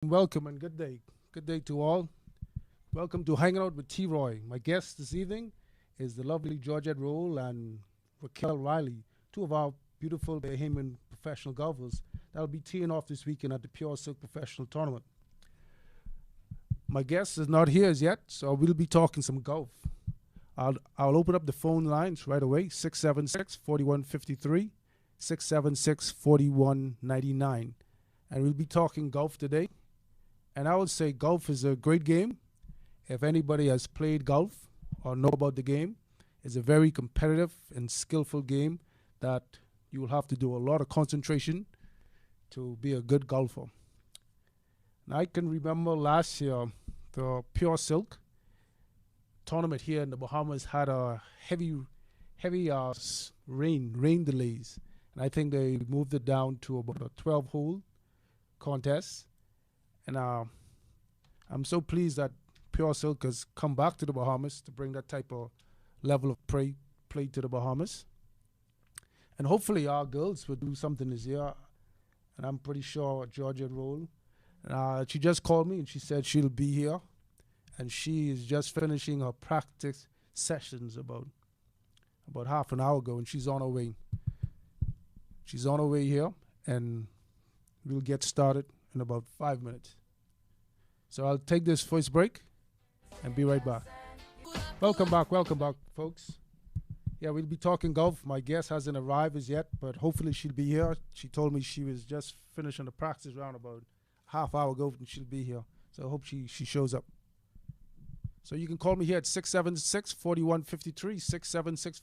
Welcome and good day. Good day to all. Welcome to Hanging Out with T. Roy. My guests this evening is the lovely Georgette Rolle and Raquel Riley, two of our beautiful Bahamian professional golfers that will be teeing off this weekend at the Pure Silk Professional Tournament. My guest is not here as yet, so we'll be talking some golf. I'll open up the phone lines right away 676 4153, 676 4199. And we'll be talking golf today. And I would say golf is a great game. If anybody has played golf or know about the game, it's a very competitive and skillful game that you will have to do a lot of concentration to be a good golfer. And I can remember last year, the Pure Silk tournament here in the Bahamas had a heavy rain delays. And I think they moved it down to about a 12-hole contest. And I'm so pleased that Pure Silk has come back to the Bahamas to bring that type of level of play to the Bahamas. And hopefully our girls will do something this year. And I'm pretty sure Georgia Roll. She just called me and she said she'll be here. And she is just finishing her practice sessions about half an hour ago, and she's on her way. She's on her way here, and we'll get started in about 5 minutes. So I'll take this first break and be right back. Welcome back, folks. Yeah, we'll be talking golf. My guest hasn't arrived as yet, but hopefully she'll be here. She told me she was just finishing the practice round about half hour ago, and she'll be here. So I hope she shows up. So you can call me here at 676-4153,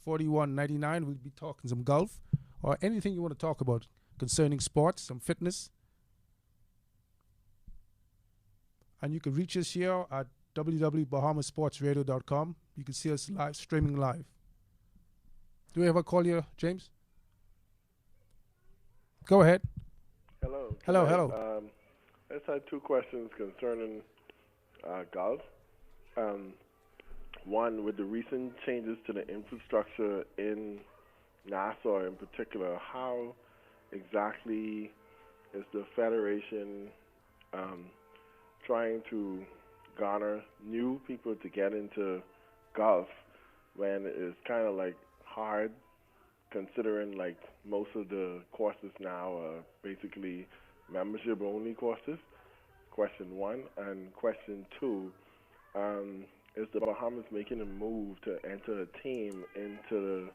676-4199. We'll be talking some golf or anything you want to talk about concerning sports, some fitness. And you can reach us here at www.bahamasportsradio.com. You can see us streaming live. Do we have a call here, James? Go ahead. Hello. Hello. I just had two questions concerning golf. One, with the recent changes to the infrastructure in Nassau in particular, how exactly is the Federation trying to garner new people to get into golf when it's kind of like hard, considering like most of the courses now are basically membership only courses? Question one. And question two, is the Bahamas making a move to enter a team into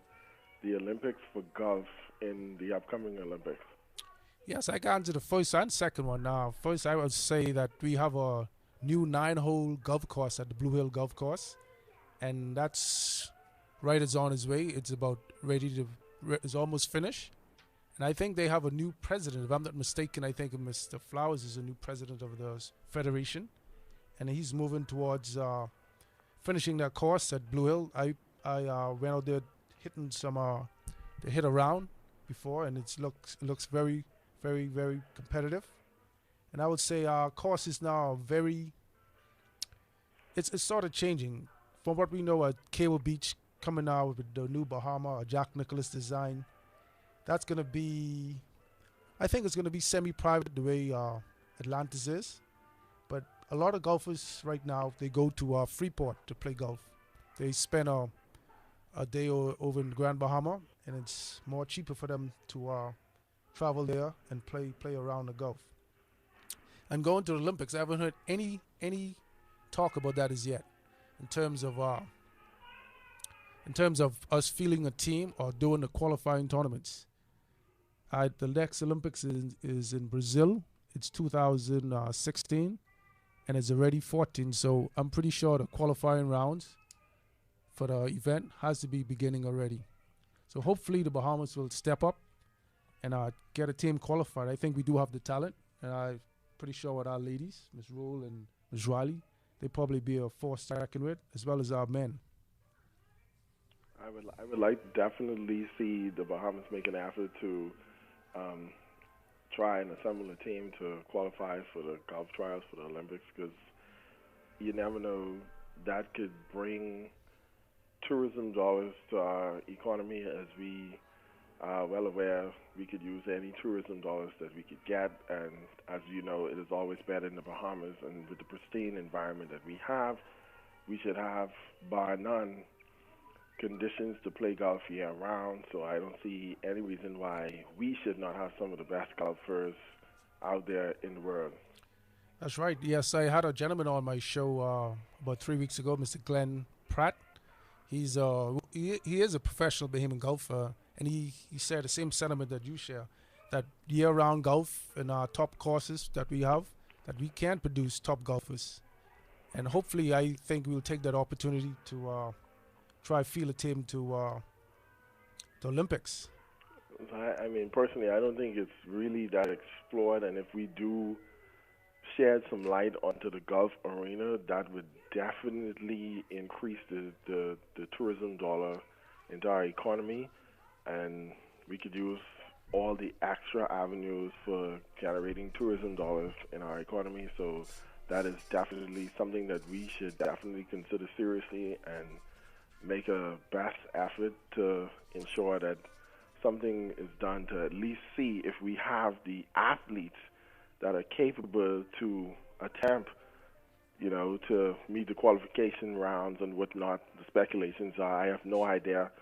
the Olympics for golf in the upcoming Olympics? Yes, I got into the first and second one now. First, I would say that we have a new 9-hole golf course at the Blue Hill Golf Course, and that's right. It's on its way. It's about ready to. It's almost finished, and I think they have a new president. If I'm not mistaken, I think Mr. Flowers is a new president of the federation, and he's moving towards finishing that course at Blue Hill. I went out there hitting some. They hit around before, and it looks very, very, very competitive. And I would say our course is now very. It's sort of changing from what we know at Cable Beach coming out with the new Bahama or Jack Nicklaus design. That's gonna be. I think it's gonna be semi-private the way Atlantis is. But a lot of golfers right now, they go to Freeport to play golf. They spend a day over in Grand Bahama, and it's more cheaper for them to travel there and play around the golf. And going to the Olympics, I haven't heard any talk about that as yet, in terms of us fielding a team or doing the qualifying tournaments. The next Olympics is in Brazil. It's 2016. And it's already 14, so I'm pretty sure the qualifying rounds for the event has to be beginning already. So hopefully the Bahamas will step up and get a team qualified. I think we do have the talent, and I'm pretty sure with our ladies, Ms. Rule and Ms. Riley, they probably be a force to reckon with, as well as our men. I would like to definitely see the Bahamas make an effort to try and assemble a team to qualify for the golf trials for the Olympics, because you never know, that could bring tourism dollars to our economy as we well aware we could use any tourism dollars that we could get, and as you know, it is always better in the Bahamas, and with the pristine environment that we have, we should have, bar none, conditions to play golf year round, so I don't see any reason why we should not have some of the best golfers out there in the world. That's right. Yes, I had a gentleman on my show about 3 weeks ago, Mr. Glenn Pratt. He is a professional Bahamian golfer, and he shared the same sentiment that you share, that year-round golf in our top courses that we have, that we can produce top golfers. And hopefully, I think we'll take that opportunity to try field a team to the Olympics. I mean, personally, I don't think it's really that explored, and if we do shed some light onto the golf arena, that would definitely increase the tourism dollar into our economy, and we could use all the extra avenues for generating tourism dollars in our economy. So that is definitely something that we should definitely consider seriously and make a best effort to ensure that something is done to at least see if we have the athletes that are capable to attempt, to meet the qualification rounds and whatnot. The speculations are, I have no idea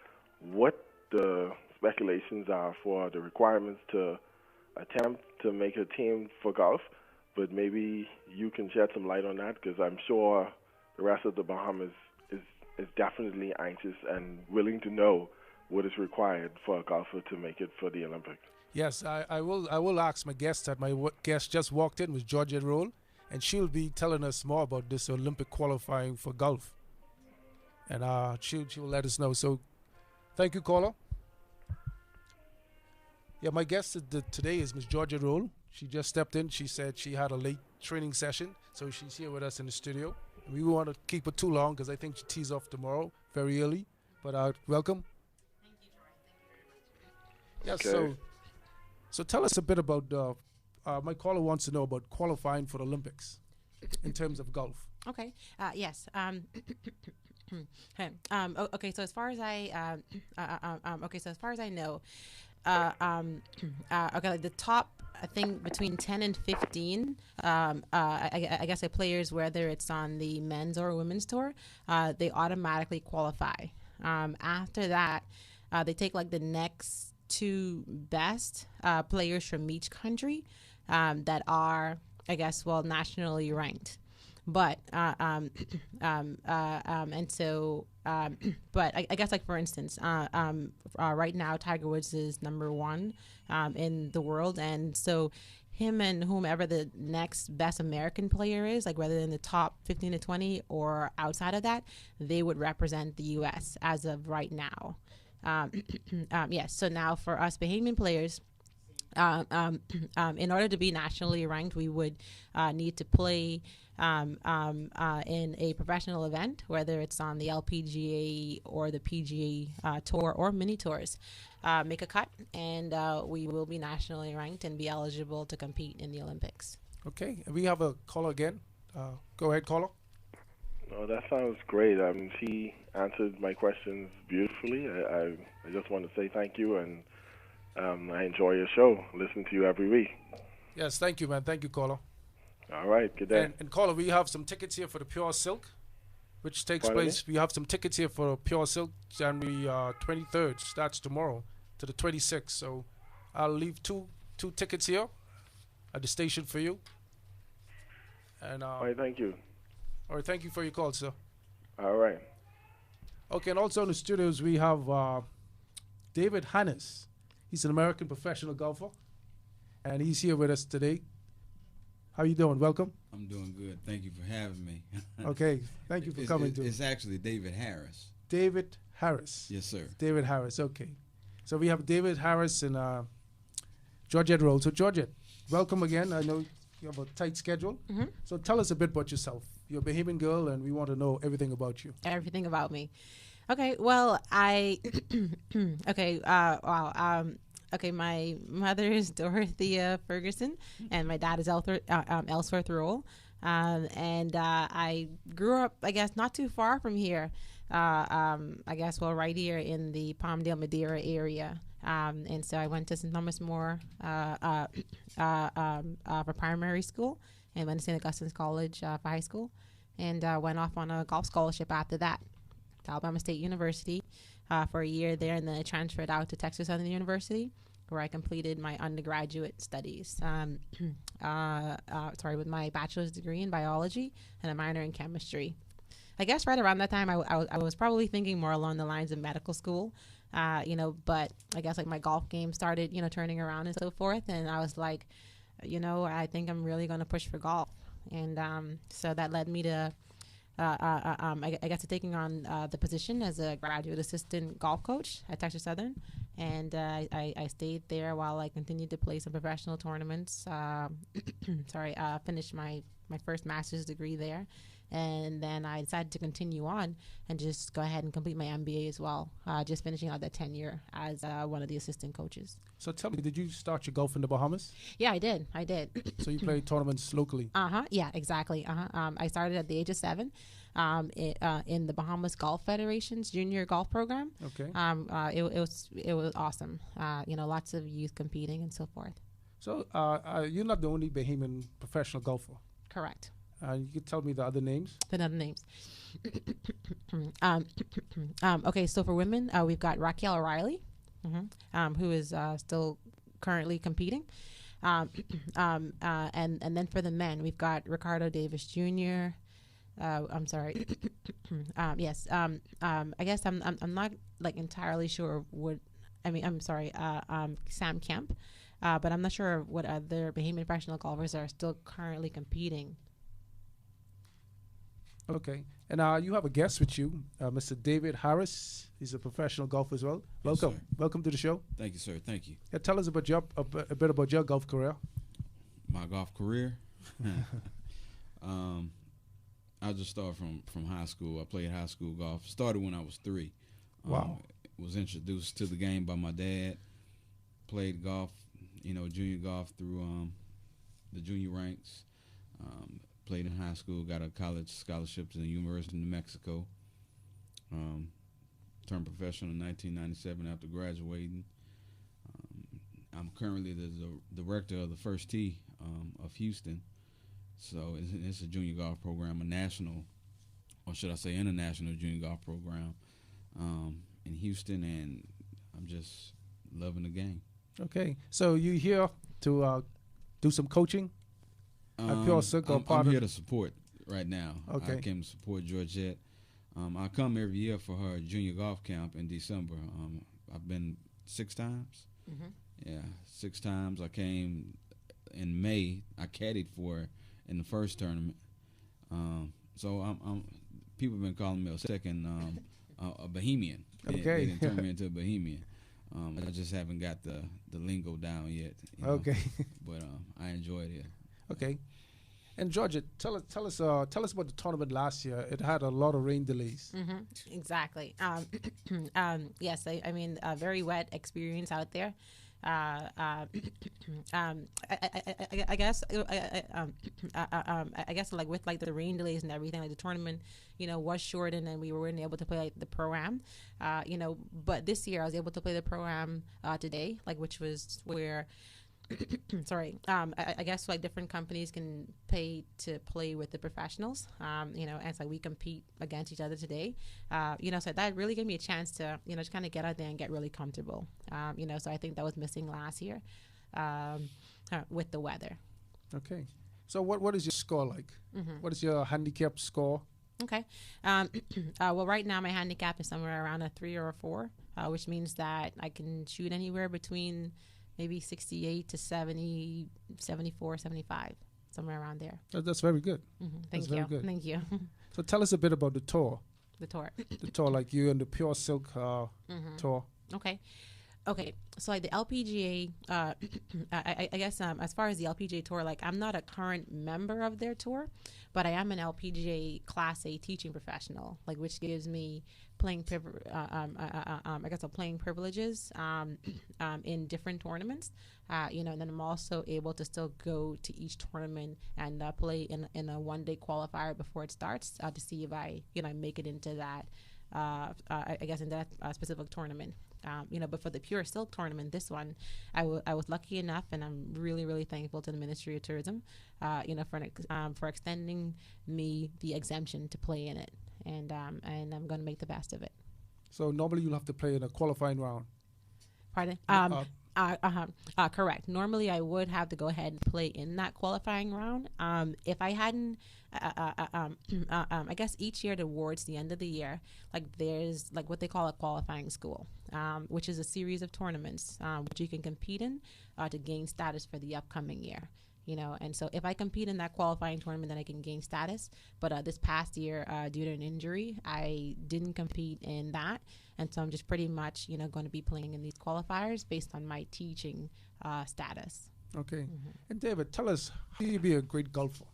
what the speculations are for the requirements to attempt to make a team for golf, but maybe you can shed some light on that, because I'm sure the rest of the Bahamas is definitely anxious and willing to know what is required for a golfer to make it for the Olympics. Yes, I will ask my guest that my guest just walked in was Georgette Rolle, and she'll be telling us more about this Olympic qualifying for golf. And she will let us know. So thank you, caller. Yeah, my guest today is Miss Georgette Rolle. She just stepped in. She said she had a late training session, so she's here with us in the studio. We won't want to keep her too long because I think she tees off tomorrow very early. But welcome. Thank you, Troy. Thank you Yeah, Okay. So tell us a bit about, my caller wants to know about qualifying for the Olympics in terms of golf. Okay. Yes. Okay. So as far as I, So as far as I know, okay, like the top, I think between 10 and 15, I guess like players, whether it's on the men's or women's tour, they automatically qualify. After that, they take like the next two best players from each country that are, I guess, nationally ranked. But and so but I guess, like, for instance, right now Tiger Woods is number one in the world, and so him and whomever the next best American player is, like whether in the top 15 to 20 or outside of that, they would represent the U.S. as of right now. Yes. So now for us Bahamian players, in order to be nationally ranked, we would need to play in a professional event, whether it's on the LPGA or the PGA tour or mini tours. Make a cut, and we will be nationally ranked and be eligible to compete in the Olympics. Okay, we have a caller again. Go ahead, caller. No, that sounds great. She answered my questions beautifully. I just want to say thank you, and I enjoy your show. Listen to you every week. Yes, thank you, man. Thank you, caller. All right, good day. And caller, we have some tickets here for the Pure Silk, which takes Pardon place. We have some tickets here for Pure Silk, January 23rd. Starts tomorrow to the 26th. So I'll leave two tickets here at the station for you. And All right, thank you. all right, thank you for your call, sir. All right. Okay, and also in the studios we have David Hannes. He's an American professional golfer, and he's here with us today. How you doing? Welcome. I'm doing good. Thank you for having me. Okay, thank you for coming to. It's actually David Harris. David Harris. Yes, sir. David Harris. Okay, so we have David Harris and Georgette Rolle. So Georgette, welcome again. I know you have a tight schedule. Mm-hmm. So tell us a bit about yourself. You're a Bahamian girl, and we want to know everything about you. Everything about me. Okay. Well, okay. My mother is Dorothea Ferguson, and my dad is Ellsworth Rolle. And I grew up, I guess, not too far from here. Right here in the Palmdale, Madeira area. And so I went to St. Thomas More for primary school, and went to St. Augustine's College for high school, and went off on a golf scholarship after that to Alabama State University for a year there, and then I transferred out to Texas Southern University, where I completed my undergraduate studies. With my bachelor's degree in biology and a minor in chemistry. I guess right around that time, I was probably thinking more along the lines of medical school, but I guess like my golf game started, turning around and so forth. And I was like, I think I'm really going to push for golf. And so that led me to, I guess, to taking on the position as a graduate assistant golf coach at Texas Southern. And I stayed there while I continued to play some professional tournaments. Finished my first master's degree there. And then I decided to continue on and just go ahead and complete my MBA as well, just finishing out that tenure as one of the assistant coaches. So tell me, did you start your golf in the Bahamas? Yeah, I did. So you played tournaments locally? Yeah, exactly. I started at the age of 7 in the Bahamas Golf Federation's junior golf program. Okay. It was awesome. Lots of youth competing and so forth. So you're not the only Bahamian professional golfer. Correct. You could tell me the other names. Okay, so for women, we've got Raquel O'Reilly, who is still currently competing. And then for the men, we've got Ricardo Davis Jr. I'm sorry. Yes. I guess I'm not like entirely sure Sam Kemp, but I'm not sure what other Bahamian professional golfers are still currently competing. Okay. And you have a guest with you, Mr. David Harris. He's a professional golfer as well. Welcome. Yes, welcome to the show. Thank you, sir. Thank you. Yeah, tell us about a bit about your golf career. My golf career? I'll just start from high school. I played high school golf. Started when I was 3. Wow. Was introduced to the game by my dad. Played golf, junior golf through the junior ranks. Played in high school, got a college scholarship to the University of New Mexico. Turned professional in 1997 after graduating. I'm currently the director of the First Tee of Houston. So it's a junior golf program, a national, or should I say international junior golf program in Houston, and I'm just loving the game. Okay. So you here to do some coaching? I'm here to support right now. Okay. I came to support Georgette. I come every year for her junior golf camp in December. I've been 6 times. Mm-hmm. Yeah, 6 times. I came in May. I caddied for her in the first tournament. So I'm people have been calling me a second a Bahamian. Okay. They didn't turn me into a Bahamian. I just haven't got the lingo down yet. Okay. But I enjoyed it. Okay. And Georgia, tell us about the tournament last year. It had a lot of rain delays. Mm-hmm. Exactly. Yes, I mean, a very wet experience out there. I guess like with like the rain delays and everything, like the tournament, was shortened and we weren't able to play like the pro-am, but this year I was able to play the pro-am today, like which was where sorry, I guess like different companies can pay to play with the professionals, and it's like we compete against each other today, so that really gave me a chance to, just kind of get out there and get really comfortable, so I think that was missing last year with the weather. Okay. So what is your score like? Mm-hmm. What is your handicap score? Okay. Well, right now my handicap is somewhere around a 3 or a 4, which means that I can shoot anywhere between maybe 68 to 70, 74, 75, somewhere around there. That's very good. Mm-hmm. Thank you. So tell us a bit about the tour. The tour, like you and the Pure Silk tour. Okay. So like the LPGA, I guess as far as the LPGA tour, like I'm not a current member of their tour, but I am an LPGA Class A teaching professional, like which gives me playing privileges in different tournaments, and then I'm also able to still go to each tournament and play in a one-day qualifier before it starts to see if I make it into that I guess in that specific tournament. But for the Pure Silk tournament, this one, I was lucky enough, and I'm really, really thankful to the Ministry of Tourism, for extending me the exemption to play in it, and I'm going to make the best of it. So normally you'll have to play in a qualifying round. Pardon? Correct. Normally, I would have to go ahead and play in that qualifying round. If I hadn't, I guess each year towards the end of the year, like there's like what they call a qualifying school, which is a series of tournaments which you can compete in to gain status for the upcoming year. And so if I compete in that qualifying tournament, then I can gain status. But this past year, due to an injury, I didn't compete in that. And so I'm just pretty much, going to be playing in these qualifiers based on my teaching status. Okay. Mm-hmm. And David, tell us, how do you be a great golfer?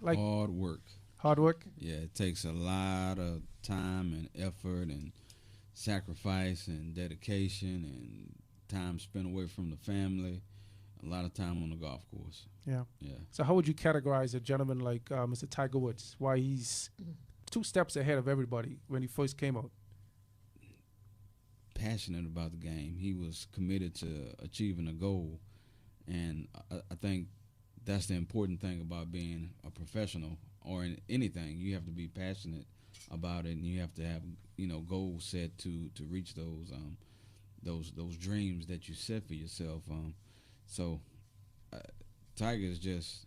Hard work. Hard work? Yeah, it takes a lot of time and effort and sacrifice and dedication and time spent away from the family. A lot of time on the golf course. Yeah. Yeah. So how would you categorize a gentleman like Mr. Tiger Woods? Why he's 2 steps ahead of everybody when he first came out? Passionate about the game. He was committed to achieving a goal. And I think that's the important thing about being a professional or in anything. You have to be passionate about it, and you have to have, goals set to reach those dreams that you set for yourself. So Tiger's just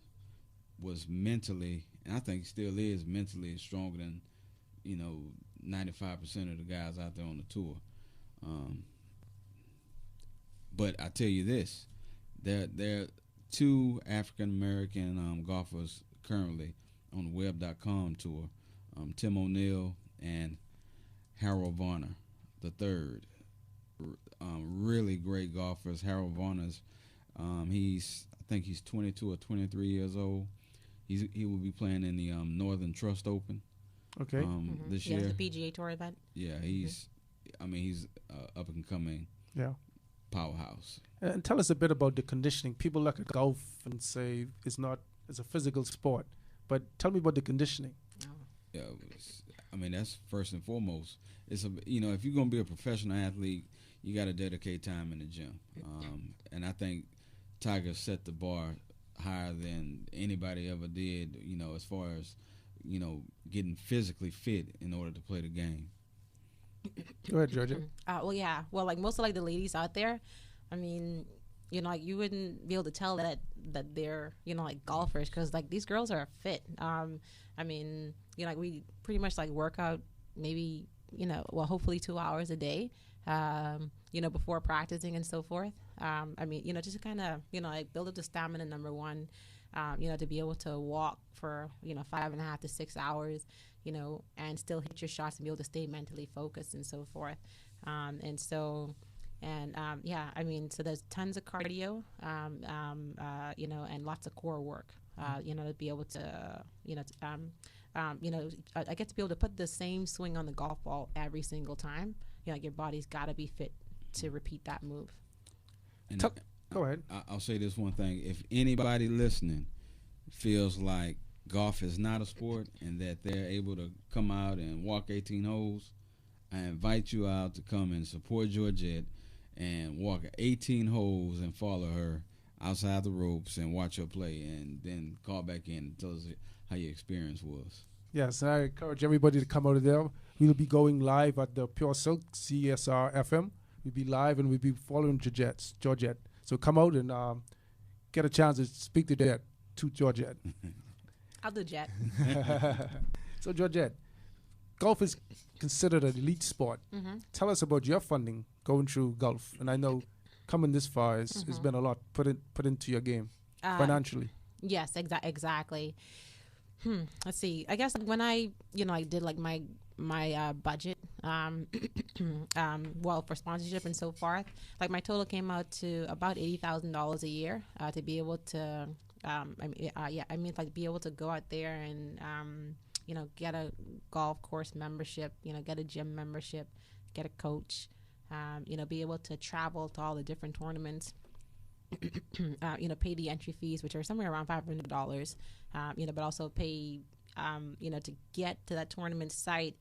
was mentally, and I think still is mentally stronger than, 95% of the guys out there on the tour. But I tell you this, there are 2 African-American golfers currently on the web.com tour, Tim O'Neill and Harold Varner III. Really great golfers. Harold Varner's I think he's 22 or 23 years old. He will be playing in the Northern Trust Open. Okay. This year. Yeah, the PGA Tour event. Yeah, he's up and coming. Yeah. Powerhouse. And tell us a bit about the conditioning. People look at golf and say it's a physical sport, but tell me about the conditioning. Yeah, that's first and foremost. It's if you're gonna be a professional athlete, you got to dedicate time in the gym. And I think Tiger set the bar higher than anybody ever did, as far as, getting physically fit in order to play the game. Go ahead, Georgette. Well, yeah. Well, like most of the ladies out there, you wouldn't be able to tell that they're, golfers because, these girls are fit. We pretty much, work out maybe, hopefully 2 hours a day. Before practicing and so forth. Just to kind of, build up the stamina, number one, to be able to walk for, 5.5 to 6 hours, and still hit your shots and be able to stay mentally focused and so forth. So there's tons of cardio, and lots of core work, to be able to, I get to be able to put the same swing on the golf ball every single time. Your body's got to be fit to repeat that move. And Go ahead. I'll say this one thing. If anybody listening feels like golf is not a sport and that they're able to come out and walk 18 holes, I invite you out to come and support Georgette and walk 18 holes and follow her outside the ropes and watch her play, and then call back in and tell us how your experience was. Yes, I encourage everybody to come out of there. We'll be going live at the Pure Silk CSR FM. We'll be live and we'll be following Georgette. So come out and get a chance to speak to Georgette. I'll do Jet. So Georgette, golf is considered an elite sport. Mm-hmm. Tell us about your funding going through golf. And I know coming this far has been a lot put into your game financially. Yes, exactly. Let's see. I guess when I did my budget, for sponsorship and so forth, my total came out to about $80,000 a year to be able to, be able to go out there and, get a golf course membership, get a gym membership, get a coach, be able to travel to all the different tournaments. Pay the entry fees, which are somewhere around $500, but also pay, to get to that tournament site,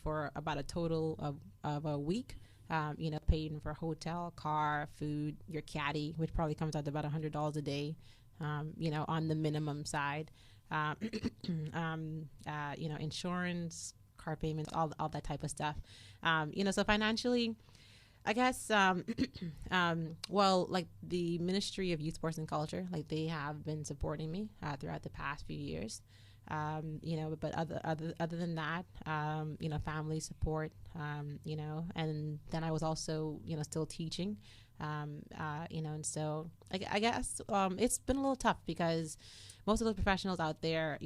for about a total of a week, paying for hotel, car, food, your caddy, which probably comes out to about $100 a day, on the minimum side. um, Insurance, car payments, all that type of stuff. So financially, I guess, well, like the Ministry of Youth, Sports, and Culture, like they have been supporting me throughout the past few years. But other than that, family support, and then I was also, still teaching, and so I guess it's been a little tough because most of the professionals out there,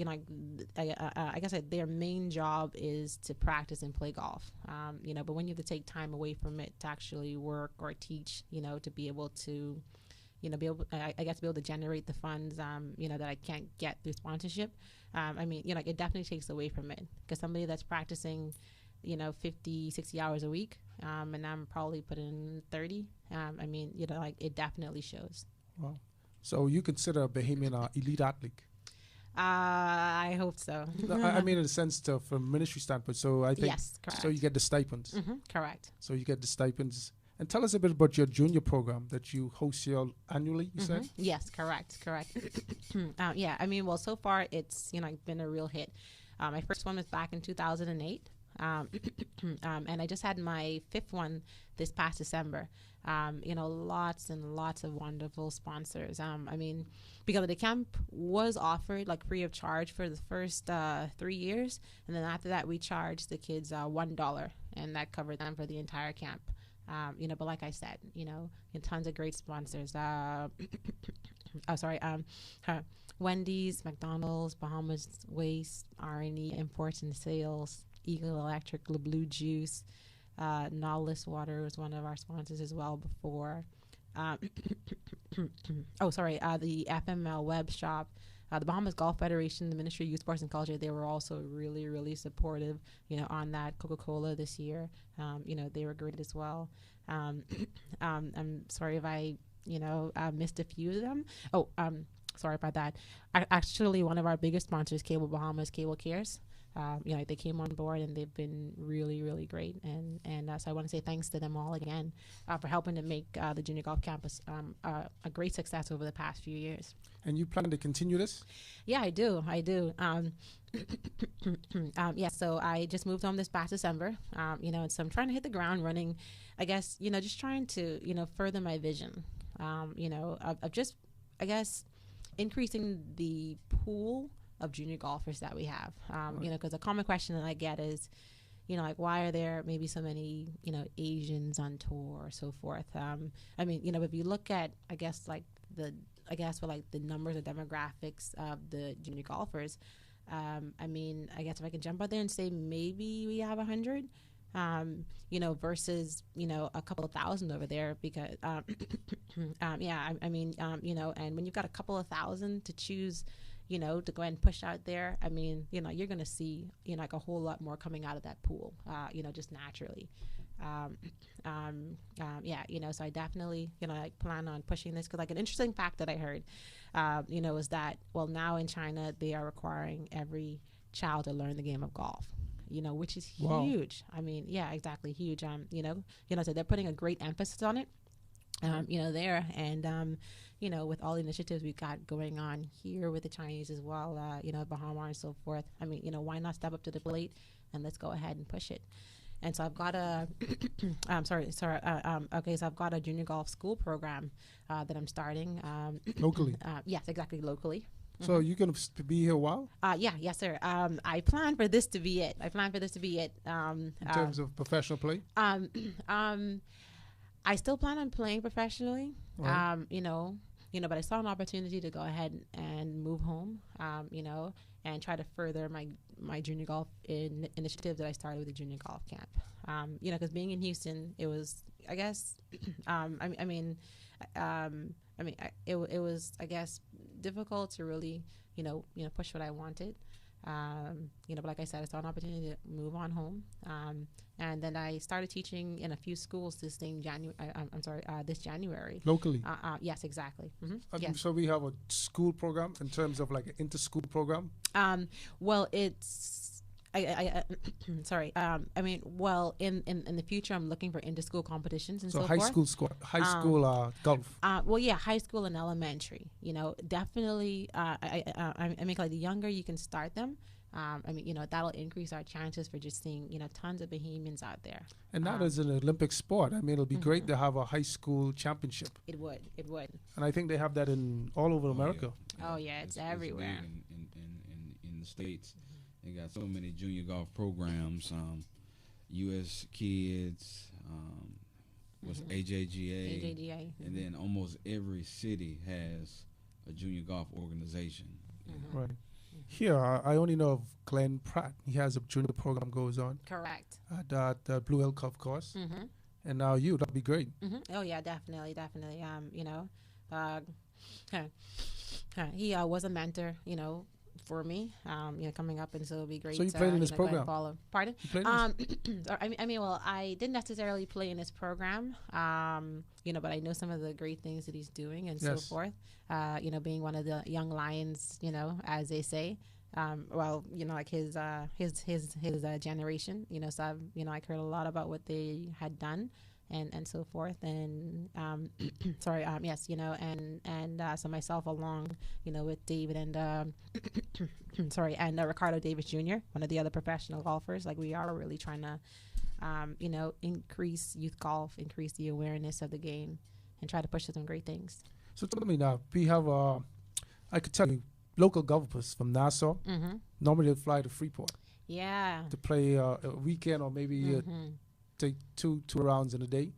I guess their main job is to practice and play golf, but when you have to take time away from it to actually work or teach, to be able to, be able to generate the funds, that I can't get through sponsorship. It definitely takes away from it because somebody that's practicing, 50, 60 hours a week, and I'm probably putting in 30. It definitely shows. Wow. So you consider a Bahamian elite athlete? I hope so. I mean, in a sense, from ministry standpoint. So I think, yes, correct. So you get the stipends. Mm-hmm, correct. So you get the stipends. And tell us a bit about your junior program that you host here annually, you said? Yes, correct. Well, so far it's, been a real hit. My first one was back in 2008. And I just had my fifth one this past December. Lots and lots of wonderful sponsors. Because the camp was offered like free of charge for the first 3 years. And then after that, we charged the kids $1, and that covered them for the entire camp. But like I said, tons of great sponsors. Wendy's, McDonald's, Bahamas Waste, R&E, Imports and Sales, Eagle Electric, Blue Juice, Nautilus Water was one of our sponsors as well before. The FML Web Shop, the Bahamas Golf Federation, the Ministry of Youth, Sports, and Culture, they were also really, really supportive, on that. Coca-Cola this year, they were great as well. I'm sorry if I, missed a few of them. Sorry about that. Actually, one of our biggest sponsors, Cable Bahamas, Cable Cares. They came on board and they've been really, really great. And so I want to say thanks to them all again for helping to make the junior golf campus a great success over the past few years. And you plan to continue this? Yeah, I do. So I just moved home this past December, and so I'm trying to hit the ground running, I guess, just trying to, further my vision, of just, I guess, increasing the pool of junior golfers that we have, because a common question that I get is, why are there maybe so many, Asians on tour or so forth? If you look at, I guess, the numbers or demographics of the junior golfers, I guess if I can jump out there and say maybe we have 100, versus, a couple of thousand over there because, and when you've got a couple of thousand to choose, to go ahead and push out there, you're going to see, like a whole lot more coming out of that pool, just naturally. So I definitely, plan on pushing this because, like, an interesting fact that I heard, is that, well, now in China, they are requiring every child to learn the game of golf, which is huge. Wow. Exactly. Huge. So they're putting a great emphasis on it. There and with all the initiatives we've got going on here with the Chinese as well, Bahama and so forth. Why not step up to the plate and let's go ahead and push it. And so I've got a, so I've got a junior golf school program that I'm starting locally. Yes, exactly, locally. So you're going to be here a while? Yes, sir. I plan for this to be it. In terms of professional play? I still plan on playing professionally, right. But I saw an opportunity to go ahead and move home, and try to further my junior golf initiative that I started with the junior golf camp. Because being in Houston, it was, I guess, it was, I guess, difficult to really, push what I wanted. But like I said, I saw an opportunity to move on home. And then I started teaching in a few schools this January. Locally? Yes, exactly. Mm-hmm. Yes. So we have a school program in terms of like an inter-school program? Well, it's, sorry. I mean, well, in the future, I'm looking for inter-school competitions and So so high forth. school high school golf. Well, yeah, high school and elementary. You know, definitely. I mean, like the younger you can start them. I mean, you know, that'll increase our chances for just seeing, you know, tons of Bahamians out there. And now there's an Olympic sport. I mean, it'll be great to have a high school championship. It would. It would. And I think they have that in all over America. Oh yeah, it's everywhere. Big in the States. They got so many junior golf programs. U.S. Kids, was AJGA, and then almost every city has a junior golf organization. Right. Here, I only know of Glenn Pratt. He has a junior program goes on. Correct. At the Blue Hill Golf Course. And now that'd be great. Oh yeah, definitely. You know, he was a mentor, you know, for me, you know, coming up, and so it'll be great. So you played in this program? Pardon? You played I mean, well, I didn't necessarily play in this program, you know, but I know some of the great things that he's doing and so forth. You know, being one of the young lions, you know, as they say. Well, you know, like his generation, you know, so I've, you know, I heard a lot about what they had done. And so forth, and yes, you know, and so myself along, you know, with David and Ricardo Davis Jr., one of the other professional golfers, like we are really trying to, you know, increase youth golf, increase the awareness of the game, and try to push some great things. So tell me now, we have I could tell you, local golfers from Nassau. Normally they fly to Freeport. Yeah. To play a weekend or maybe. Take two rounds in a day.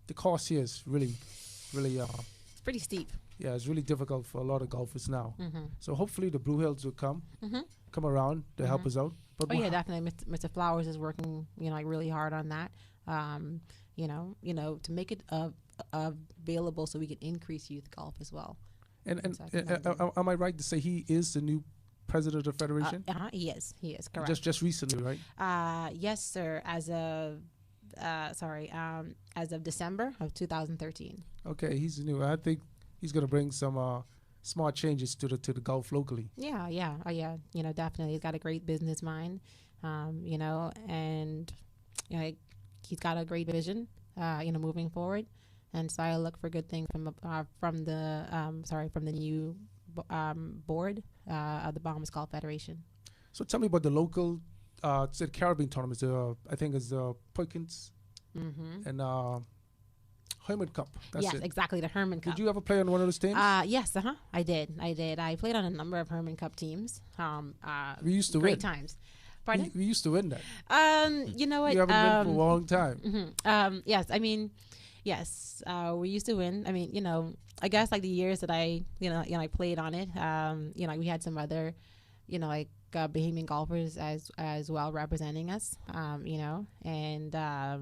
The course here is really it's pretty steep. Yeah, it's really difficult for a lot of golfers now. So hopefully the Blue Hills will come around to help us out. But yeah, definitely. Mr. Flowers is working, you know, like really hard on that. You know, to make it available so we can increase youth golf as well. And am I right to say he is the new president of the federation? He is correct. Just recently, right? Yes, sir. As of December of 2013. Okay, he's new. I think he's going to bring some smart changes to the golf locally. Yeah. You know, definitely, he's got a great business mind. You know, and you know, he's got a great vision. You know, moving forward, and so I look for good things from the new board of the Bahamas Golf Federation. So tell me about the local. It's the Caribbean tournaments. I think it's Perkins and Herman Cup. That's yes, it. Exactly, the Herman Cup. Did you ever play on one of those teams? Yes, I did. I played on a number of Herman Cup teams. We used to great win. Times. Pardon? We used to win that. You know what? You haven't won for a long time. Yes, I mean, yes, we used to win. I mean, you know, I guess like the years that I played on it, you know, we had some other, you know, like Bahamian golfers as well representing us, you know, and I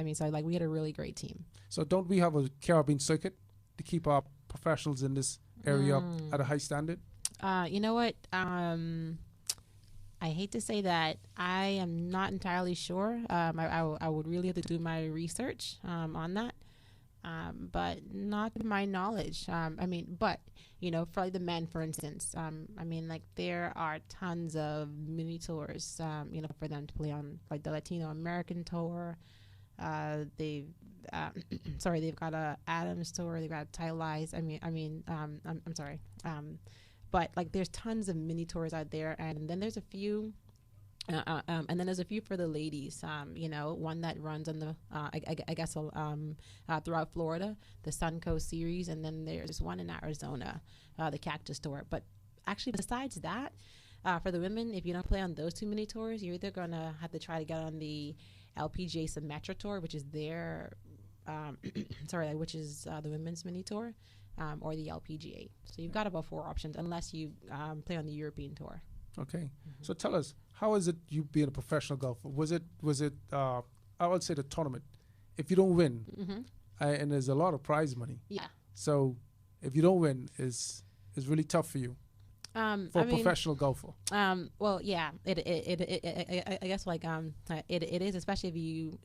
mean, so like we had a really great team. So don't we have a Caribbean circuit to keep our professionals in this area at a high standard? You know what? I hate to say that I am not entirely sure. I would really have to do my research on that. But not to my knowledge. I mean, but, you know, for like the men, for instance, I mean, like there are tons of mini tours, you know, for them to play on, like the Latino American tour. They've got a Adams tour. They've got Title Eyes. I'm sorry. But like there's tons of mini tours out there, and then there's a few. And then there's a few for the ladies, you know, one that runs on the, I guess, throughout Florida, the Suncoast Series, and then there's one in Arizona, the Cactus Tour. But actually, besides that, for the women, if you don't play on those two mini tours, you're either going to have to try to get on the LPGA Symetra Tour, which is their, which is the women's mini tour, or the LPGA. So you've got about 4 options, unless you play on the European Tour. Okay. So tell us, how is it you being a professional golfer? Was it I would say the tournament. If you don't win, and there's a lot of prize money. Yeah. So if you don't win, it's really tough for you. For a professional golfer. Well, yeah, I guess like it is, especially if you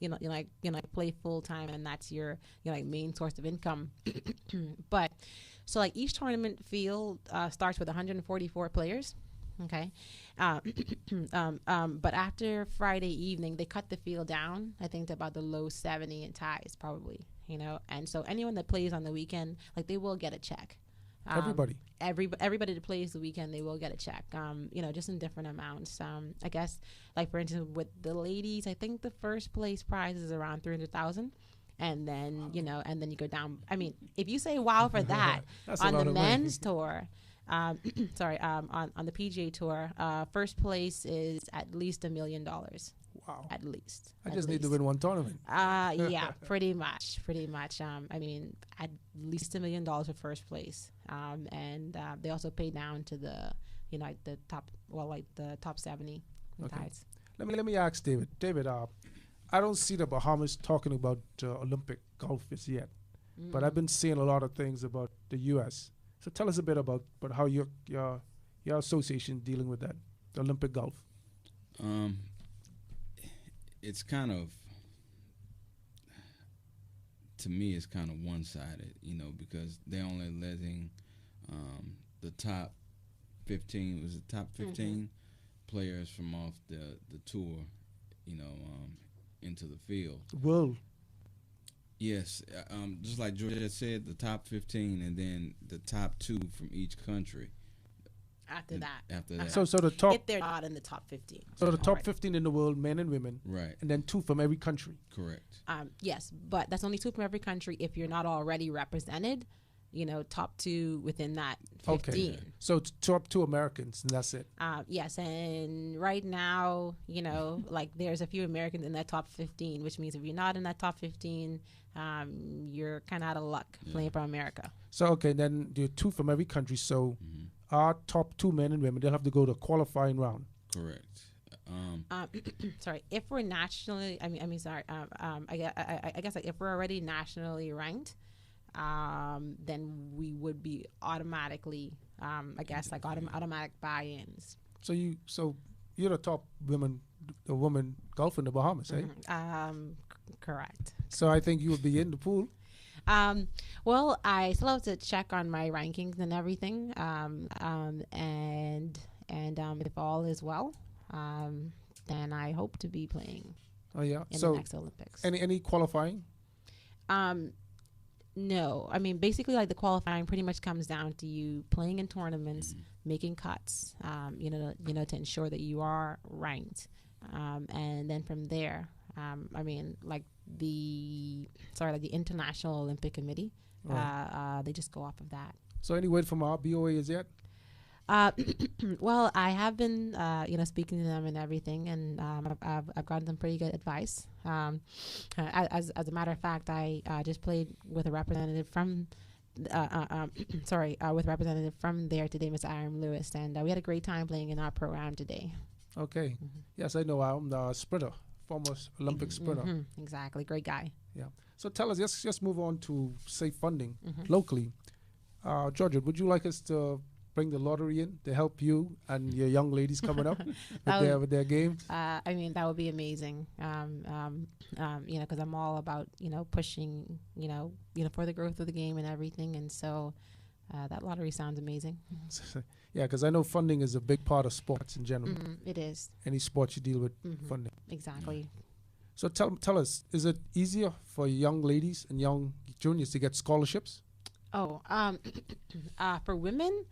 play full time and that's your like main source of income. But so like each tournament field starts with 144 players. Okay. Um, but after Friday evening, they cut the field down, I think, to about the low 70 in ties, probably, And so anyone that plays on the weekend, like, they will get a check. Everybody. Everybody that plays the weekend, they will get a check, just in different amounts. I guess, like, for instance, with the ladies, I think the first place prize is around 300,000. And then, and then you go down. I mean, if you say wow for that on the men's tour, on the PGA Tour, first place is at least $1 million. Wow. At least. I just need to win one tournament. Yeah, pretty much. I mean, at least $1 million for first place. And they also pay down to the, the top 70 ties. Let me ask David. David, I don't see the Bahamas talking about Olympic golf as yet, but I've been seeing a lot of things about the U.S. So tell us a bit about how your association dealing with that, the Olympic golf. It's kind of, to me, it's kind of one-sided, because they're only letting the top 15 players from off the tour, into the field. World. Yes, just like Georgette said, the top 15, and then the top 2 from each country. After that. So the top. If they're not in the top 15. So the top 15 in the world, men and women. Right. And then 2 from every country. Correct. Yes, but that's only 2 from every country if you're not already represented. Top 2 within that 15. Okay. So it's top 2 Americans, and that's it. Yes, and right now, like, there's a few Americans in that top 15, which means if you're not in that top 15, you're kind of out of luck playing for America. So, okay, then there are 2 from every country. So our top 2 men and women, they'll have to go to qualifying round. Correct. Sorry, if we're nationally, I guess like, if we're already nationally ranked, then we would be automatically, automatic buy-ins. So you're the top woman golfer in the Bahamas, eh? Correct. So I think you would be in the pool. Well, I still have to check on my rankings and everything. And if all is well, then I hope to be playing. Oh yeah. In the next Olympics. Any qualifying? No, I mean, basically, like, the qualifying pretty much comes down to you playing in tournaments, making cuts, to ensure that you are ranked, and then from there, the International Olympic Committee, they just go off of that. So any word from our BOA is yet? Well, I have been, speaking to them and everything, and I've gotten some pretty good advice. As a matter of fact, I just played with a representative from, with representative from there today, Mr. Aaron Lewis, and we had a great time playing in our program today. Okay. Yes, I know. I'm the sprinter, former Olympic sprinter. Exactly. Great guy. Yeah. So tell us, just move on to safe funding locally. Georgette, would you like us to bring the lottery in to help you and your young ladies coming up with their games? I mean, that would be amazing. Because I'm all about pushing for the growth of the game and everything, and so that lottery sounds amazing. Yeah, because I know funding is a big part of sports in general. It is. Any sport you deal with funding. Exactly. So tell us, is it easier for young ladies and young juniors to get scholarships? Oh, for women.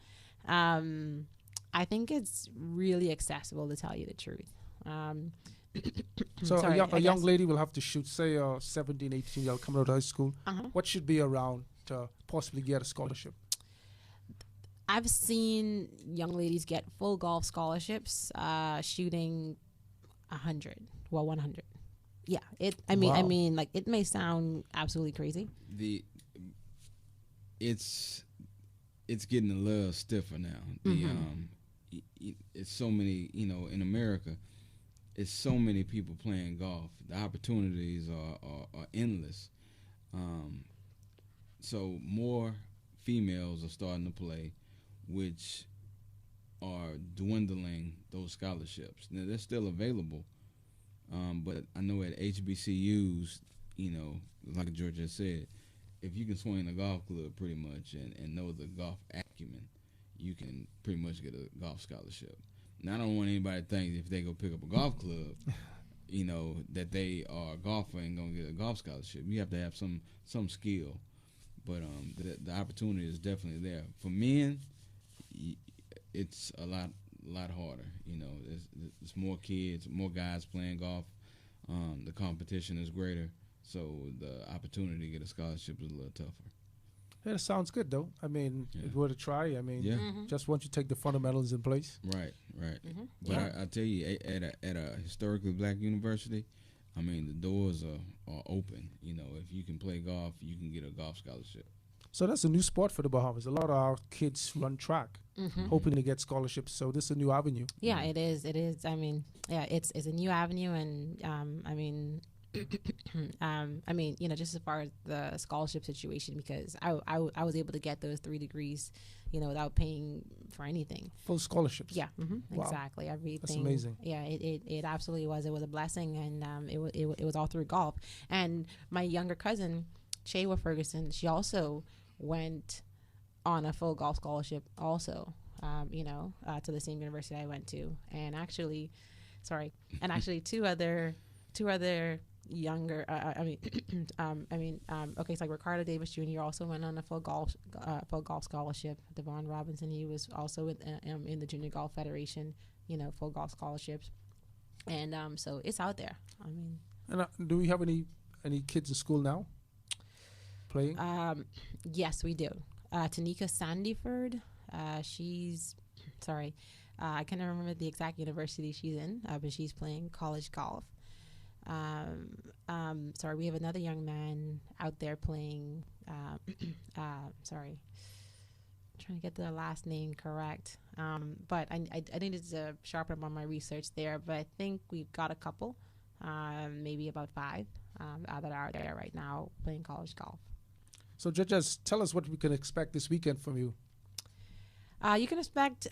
I think it's really accessible, to tell you the truth. So a young lady will have to shoot, say, 17, 18 year old coming out of high school. What should be around to possibly get a scholarship? I've seen young ladies get full golf scholarships, shooting 100. Yeah, I mean, like, it may sound absolutely crazy. It's getting a little stiffer now. It's so many, in America, it's so many people playing golf. The opportunities are endless. So more females are starting to play, which are dwindling those scholarships. Now, they're still available, but I know at HBCUs, like Georgette said, if you can swing a golf club pretty much and know the golf acumen, you can pretty much get a golf scholarship. Now I don't want anybody to think if they go pick up a golf club, that they are a golfer and gonna get a golf scholarship. You have to have some skill, but the opportunity is definitely there. For men, it's a lot harder. There's more kids, more guys playing golf. The competition is greater, so the opportunity to get a scholarship is a little tougher. Yeah, that sounds good, though. I mean, it's worth a try. I mean, just once you take the fundamentals in place. Right. But I tell you, at a historically black university, I mean, the doors are open. If you can play golf, you can get a golf scholarship. So that's a new sport for the Bahamas. A lot of our kids run track, hoping to get scholarships. So this is a new avenue. Yeah, it is. It is. I mean, it's a new avenue, and I mean, just as far as the scholarship situation, because I was able to get those 3 degrees, without paying for anything. Full scholarships. Yeah, Wow. exactly. Everything. That's amazing. Yeah, it absolutely was. It was a blessing, and it was all through golf. And my younger cousin, Chewa Ferguson, she also went on a full golf scholarship also, to the same university I went to. And actually two other younger, so like Ricardo Davis Jr. also went on a full golf scholarship. Devon Robinson, he was also in the Junior Golf Federation, full golf scholarships. And so it's out there. I mean, and do we have any kids in school now playing? Yes, we do. Tanika Sandyford, I can't remember the exact university she's in, but she's playing college golf. We have another young man out there playing, trying to get the last name correct. But I needed to sharpen up on my research there, but I think we've got a couple, maybe about 5, that are there right now playing college golf. So, judges, tell us what we can expect this weekend from you. You can expect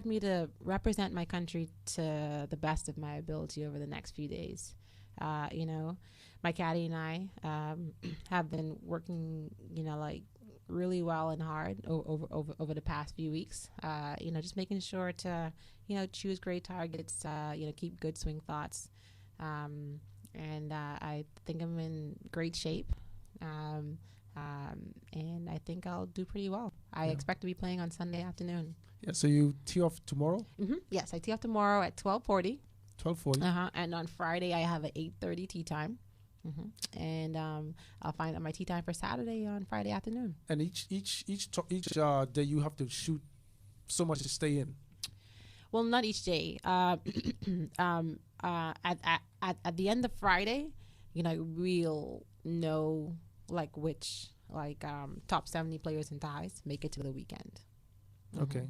me to represent my country to the best of my ability over the next few days. My caddy and I have been working, really well and hard over the past few weeks. Just making sure to, choose great targets, keep good swing thoughts. And I think I'm in great shape. And I think I'll do pretty well. I expect to be playing on Sunday afternoon. Yeah, so you tee off tomorrow? Yes, I tee off tomorrow at 12:40. 12:40. And on Friday, I have an 8:30 tee time. And I'll find out my tee time for Saturday on Friday afternoon. And each day you have to shoot so much to stay in. Well, not each day. At the end of Friday, we'll know which top 70 players and ties make it to the weekend. Okay.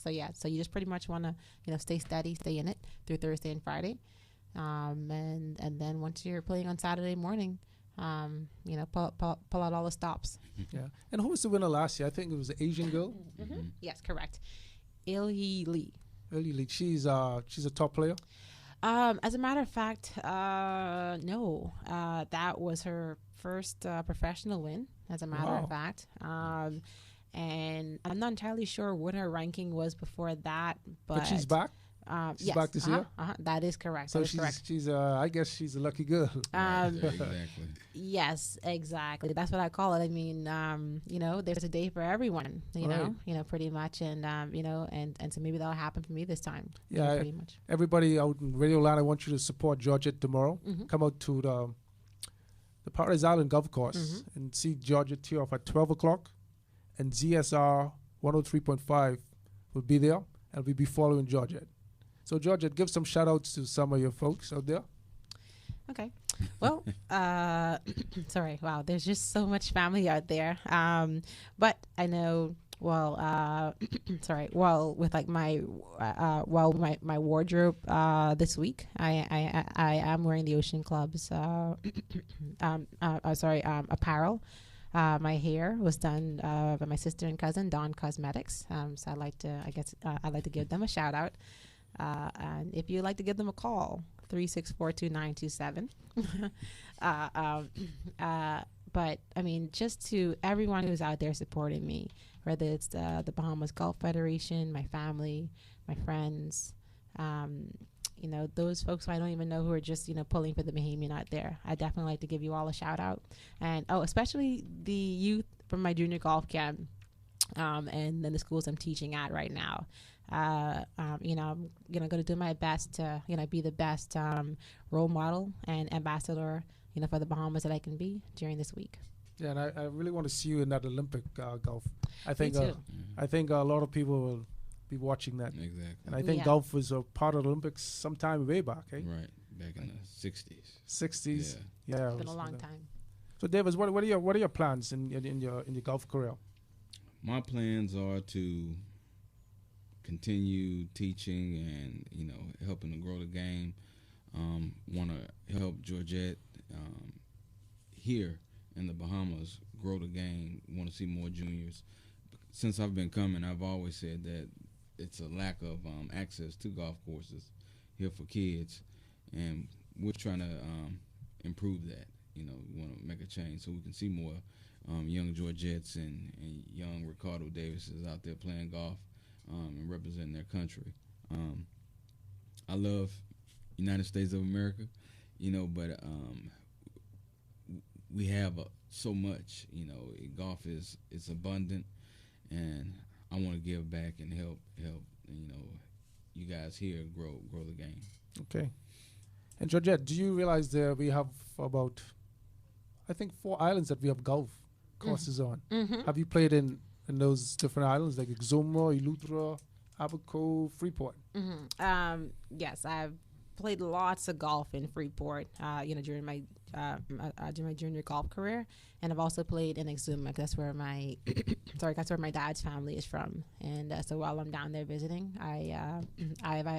So you just pretty much want to stay steady, stay in it through Thursday and Friday, and then once you're playing on Saturday morning, pull out all the stops. Yeah. And who was the winner last year? I think it was the Asian girl. Yes, correct. Ilhi Lee. Ilhi Lee. She's a top player. As a matter of fact, no. That was her first professional win, as a matter of fact. And I'm not entirely sure what her ranking was before that, but she's back. She's back this year. That is correct. So she's I guess she's a lucky girl. Exactly. Yes, exactly. That's what I call it. I mean, there's a day for everyone. Pretty much, and and so maybe that'll happen for me this time. Yeah, pretty much. Everybody out in Radio Land, I want you to support Georgette tomorrow. Come out to the Paradise Island Golf Course and see Georgette tee off at 12 o'clock. And ZSR 103.5 will be there, and we'll be following Georgette. So, Georgette, give some shout-outs to some of your folks out there. Okay. Well, sorry. Wow, there's just so much family out there. But I know, with my wardrobe this week, I am wearing the Ocean Club's apparel. My hair was done by my sister and cousin, Dawn Cosmetics. So I'd like to give them a shout out. And if you'd like to give them a call, 364-2927. But I mean, just to everyone who's out there supporting me, whether it's the Bahamas Golf Federation, my family, my friends, those folks who I don't even know who are just, pulling for the Bahamian out there. I definitely like to give you all a shout out. And, especially the youth from my junior golf camp, and then the schools I'm teaching at right now. I'm going to do my best to, be the best role model and ambassador, for the Bahamas that I can be during this week. Yeah, and I really want to see you in that Olympic golf. I Me too. think a lot of people will be watching that. Exactly. And I think golf was a part of the Olympics sometime way back, eh? Right, back in the 60s. 60s. Yeah. It's been a long time. So, Davis, what are your plans in your golf career? My plans are to continue teaching and helping to grow the game. Want to help Georgette here in the Bahamas grow the game. Want to see more juniors. Since I've been coming, I've always said that it's a lack of access to golf courses here for kids, and we're trying to improve that. We want to make a change so we can see more young Georgettes and young Ricardo Davises out there playing golf and representing their country. I love United States of America, but we have so much. Golf is abundant, and I want to give back and help you guys here grow the game. Okay. And Georgette, do you realize that we have about, I think, 4 islands that we have golf courses on? Mm-hmm. Have you played in those different islands like Exuma, Eleuthera, Abaco, Freeport? Mm-hmm. Yes, I've played lots of golf in Freeport, during my junior golf career, and I've also played in Exuma. That's where my dad's family is from, and so while I'm down there visiting, I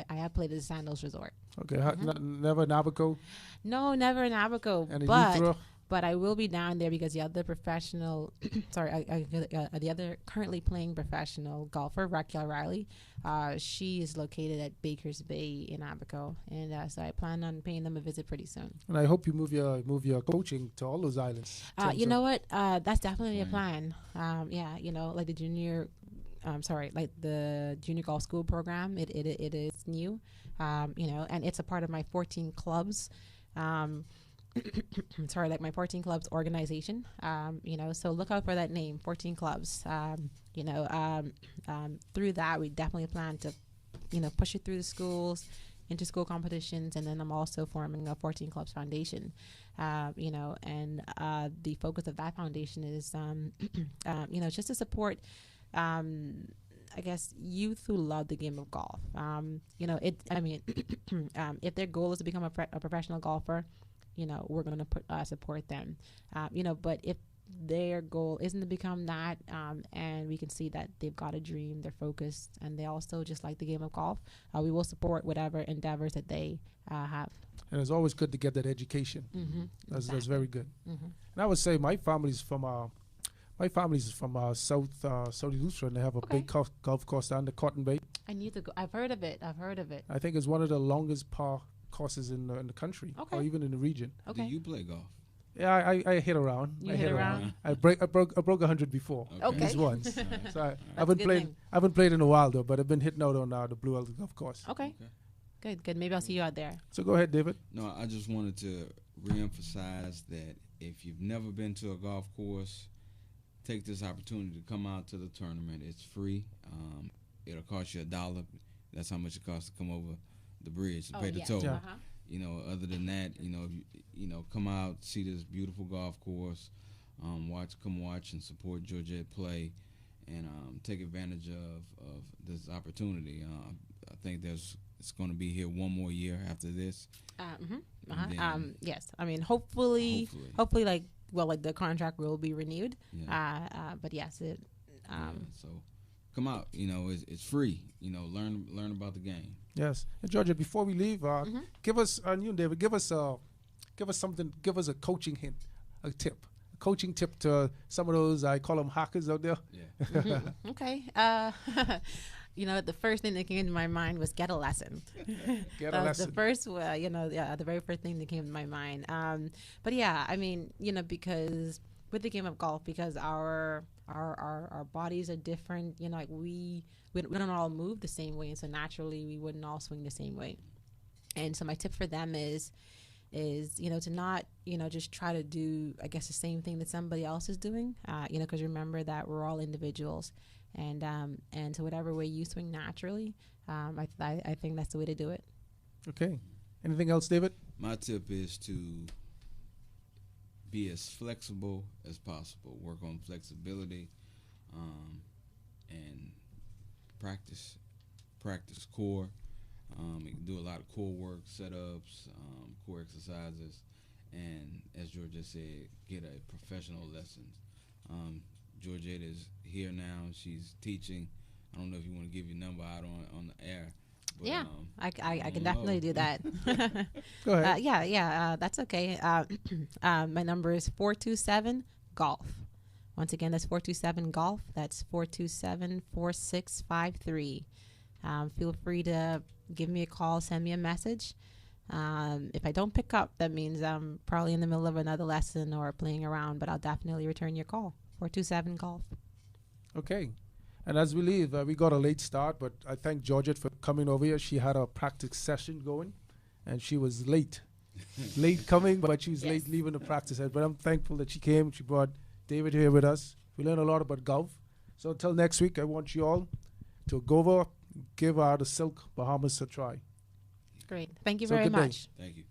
have played at the Sandals Resort. Okay, never in Abaco? No, never in Abaco, And Eleuthera? but I will be down there because the other professional, the other currently playing professional golfer, Raquel Riley, she is located at Baker's Bay in Abaco, and so I plan on paying them a visit pretty soon. And I hope you move your coaching to all those islands. You know what? That's definitely a plan. Like the junior, like the junior golf school program. It is new, and it's a part of my 14 clubs. Like my 14 clubs organization. So look out for that name, 14 clubs. Through that, we definitely plan to, push it through the schools, inter-school competitions, and then I'm also forming a 14 clubs foundation. And the focus of that foundation is, just to support, I guess, youth who love the game of golf. If their goal is to become a professional golfer, we're going to support them. But if their goal isn't to become that, and we can see that they've got a dream, they're focused, and they also just like the game of golf, we will support whatever endeavors that they have. And it's always good to get that education. Mm-hmm. That's very good. Mm-hmm. And I would say my family's from South Eleuthera, and they have a big golf course down the Cotton Bay. I need to go. I've heard of it. I think it's one of the longest par courses in the country, or even in the region. Okay. Do you play golf? Yeah, I hit around. You hit around? I broke 100 before. Okay. Just once. So I That's haven't played in a while though, but I've been hitting out on the Blue Island Golf Course. Okay. Good. Maybe I'll see you out there. So go ahead, David. No, I just wanted to reemphasize that if you've never been to a golf course, take this opportunity to come out to the tournament. It's free. It'll cost you $1. That's how much it costs to come over the bridge to pay the toll. Yeah. Other than that, come out, see this beautiful golf course, come watch and support Georgette play, and take advantage of this opportunity. I think it's going to be here one more year after this. Yes. I mean, hopefully, like the contract will be renewed. Yeah. But yes, it. So come out. It's free. Learn about the game. Yes. And Georgia, before we leave, give us, you and David, give us something, give us a coaching hint, a coaching tip to some of those, I call them hackers out there. Yeah. Okay. The first thing that came to my mind was get a lesson. Get a lesson. The first, the very first thing that came to my mind. But yeah, I mean, because with the game of golf, because our bodies are different. You know, like we don't all move the same way, and so naturally we wouldn't all swing the same way. And so my tip for them is to not just try to do, I guess, the same thing that somebody else is doing. Because remember that we're all individuals, and so whatever way you swing naturally, I think that's the way to do it. Okay. Anything else, David? My tip is to be as flexible as possible. Work on flexibility, and practice core. You can do a lot of core work, setups, core exercises, and as Georgette said, get a professional lessons. Georgette is here now. She's teaching. I don't know if you want to give your number out on the air. But, yeah, I can definitely do that. Go ahead. That's okay. My number is 427-GOLF. Once again, that's 427-GOLF. That's 427-4653. Feel free to give me a call, send me a message. If I don't pick up, that means I'm probably in the middle of another lesson or playing around, but I'll definitely return your call. 427-GOLF. Okay. And as we leave, we got a late start, but I thank Georgette for coming over here. She had a practice session going, and she was late. Late coming, but she was late leaving the practice. But I'm thankful that she came. She brought David here with us. We learned a lot about golf. So until next week, I want you all to go over, give the Silk Bahamas a try. Great. Thank you So very good day. much. Thank you.